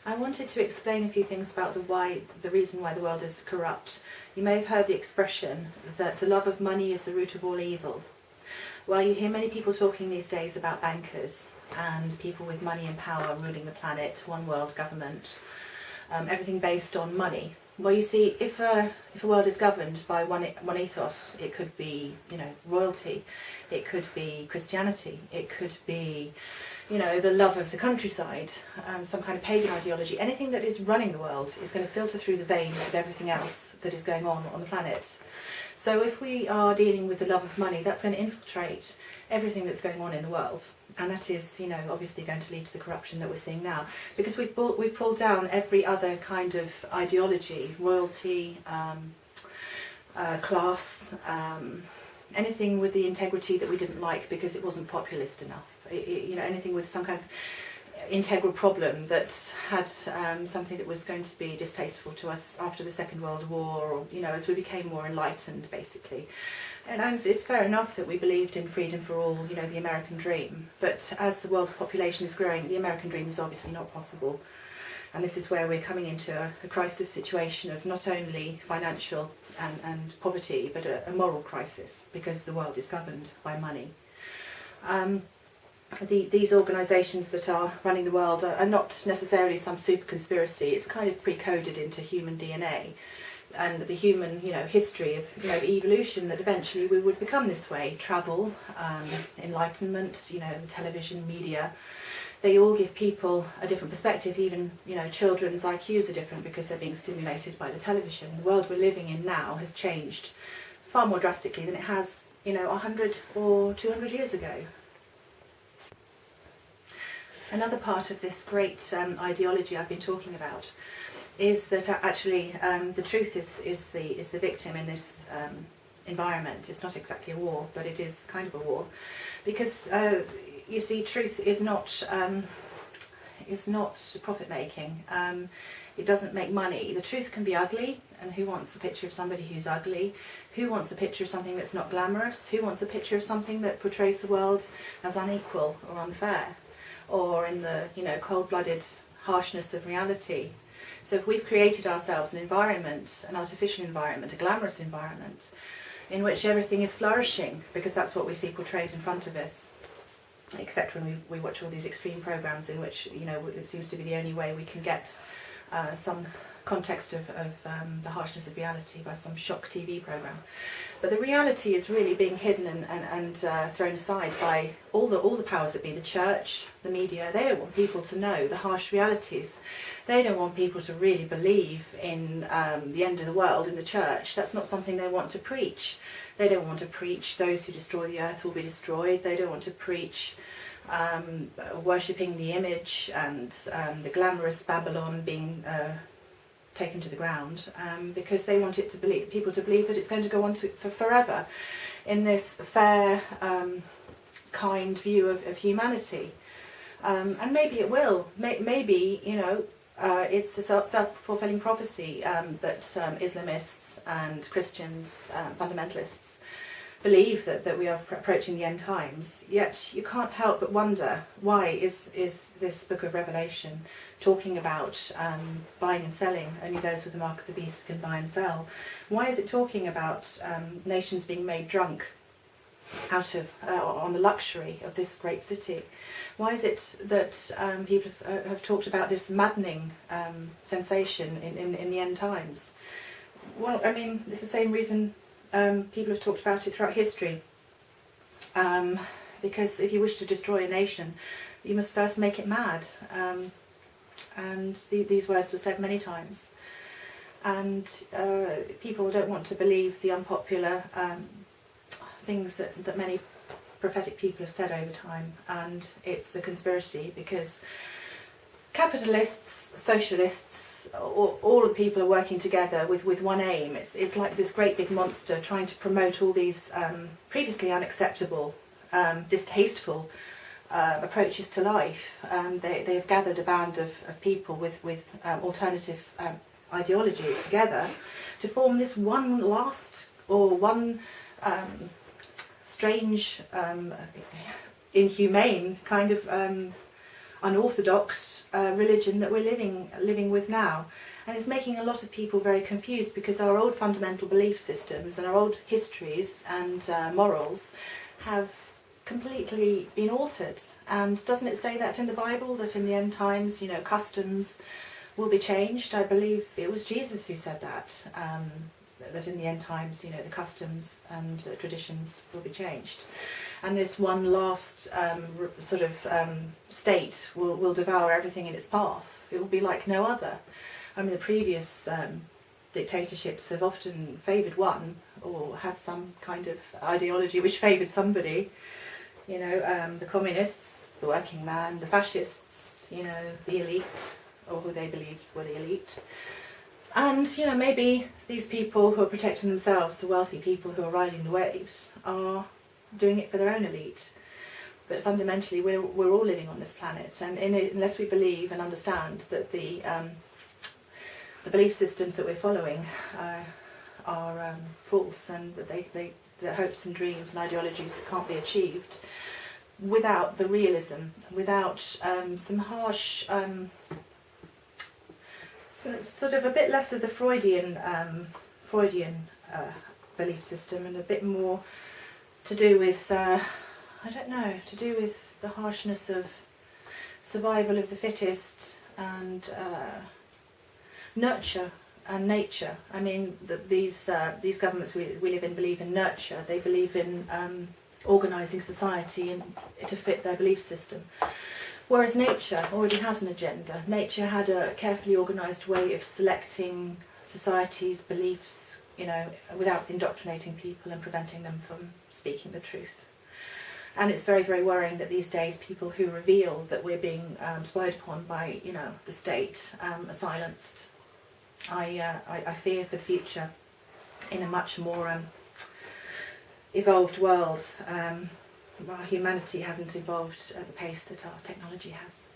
I wanted to explain a few things about the reason why the world is corrupt. You may have heard the expression that the love of money is the root of all evil. Well, you hear many people talking these days about bankers and people with money and power ruling the planet, one world government, everything based on money. Well, you see, if a world is governed by one ethos, it could be, royalty, it could be Christianity, it could be, the love of the countryside, some kind of pagan ideology. Anything that is running the world is going to filter through the veins of everything else that is going on the planet. So if we are dealing with the love of money, that's going to infiltrate everything that's going on in the world. And that is, obviously going to lead to the corruption that we're seeing now. Because we've pulled down every other kind of ideology, royalty, class, anything with the integrity that we didn't like because it wasn't populist enough. Anything with some kind of integral problem that had something that was going to be distasteful to us after the Second World War, or as we became more enlightened, basically. And it's fair enough that we believed in freedom for all, the American dream. But as the world's population is growing, the American dream is obviously not possible. And this is where we're coming into a crisis situation of not only financial and poverty, but a moral crisis, because the world is governed by money. These organisations that are running the world are not necessarily some super conspiracy. It's kind of pre-coded into human DNA and the human history of evolution, that eventually we would become this way. Travel, enlightenment, the television, media, they all give people a different perspective. Even children's IQs are different because they're being stimulated by the television. The world we're living in now has changed far more drastically than it has 100 or 200 years ago. Another part of this great ideology I've been talking about is that actually the truth is the victim in this environment. It's not exactly a war, but it is kind of a war, because you see, truth is not profit making. It doesn't make money. The truth can be ugly, and who wants a picture of somebody who's ugly? Who wants a picture of something that's not glamorous? Who wants a picture of something that portrays the world as unequal or unfair, or in the cold-blooded harshness of reality? So if we've created ourselves an environment, an artificial environment, a glamorous environment, in which everything is flourishing, because that's what we see portrayed in front of us, except when we watch all these extreme programs in which it seems to be the only way we can get some context of the harshness of reality by some shock TV program. But the reality is really being hidden and thrown aside by all the powers that be, the church, the media. They don't want people to know the harsh realities. They don't want people to really believe in the end of the world in the church. That's not something they want to preach. They don't want to preach those who destroy the earth will be destroyed. They don't want to preach worshipping the image and the glamorous Babylon being taken to the ground, because they want people to believe that it's going to go on for forever in this fair, kind view of humanity. And maybe it will. Maybe, it's a self-fulfilling prophecy that Islamists and Christians, fundamentalists, believe that we are approaching the end times. Yet you can't help but wonder, why is this book of Revelation talking about buying and selling? Only those with the mark of the beast can buy and sell. Why is it talking about nations being made drunk out of on the luxury of this great city? Why is it that people have talked about this maddening sensation in the end times? Well, I mean, it's the same reason people have talked about it throughout history. Because if you wish to destroy a nation, you must first make it mad. And these words were said many times. And people don't want to believe the unpopular things that many prophetic people have said over time. And it's a conspiracy, because capitalists, socialists, all of the people are working together with one aim. It's like this great big monster trying to promote all these previously unacceptable, distasteful approaches to life. They've gathered a band of people with alternative ideologies together to form this one strange, inhumane kind of unorthodox religion that we're living with now. And it's making a lot of people very confused, because our old fundamental belief systems and our old histories and morals have completely been altered. And doesn't it say that in the Bible, that in the end times, customs will be changed? I believe it was Jesus who said that, that in the end times, the customs and traditions will be changed. And this one last state will devour everything in its path. It will be like no other. I mean, the previous dictatorships have often favoured one, or had some kind of ideology which favoured somebody. The communists, the working man, the fascists, the elite, or who they believed were the elite. And, maybe these people who are protecting themselves, the wealthy people who are riding the waves, are doing it for their own elite. But fundamentally, we're all living on this planet, and unless we believe and understand that the belief systems that we're following are false, and that they're hopes and dreams and ideologies that can't be achieved without the realism, without some harsh, sort of a bit less of the Freudian belief system, and a bit more to do with, to do with the harshness of survival of the fittest and nurture and nature. I mean, these governments we live in believe in nurture. They believe in organising society and to fit their belief system. Whereas nature already has an agenda. Nature had a carefully organised way of selecting society's beliefs, without indoctrinating people and preventing them from speaking the truth. And it's very, very worrying that these days people who reveal that we're being spied upon by, the state are silenced. I fear for the future in a much more evolved world. Humanity hasn't evolved at the pace that our technology has.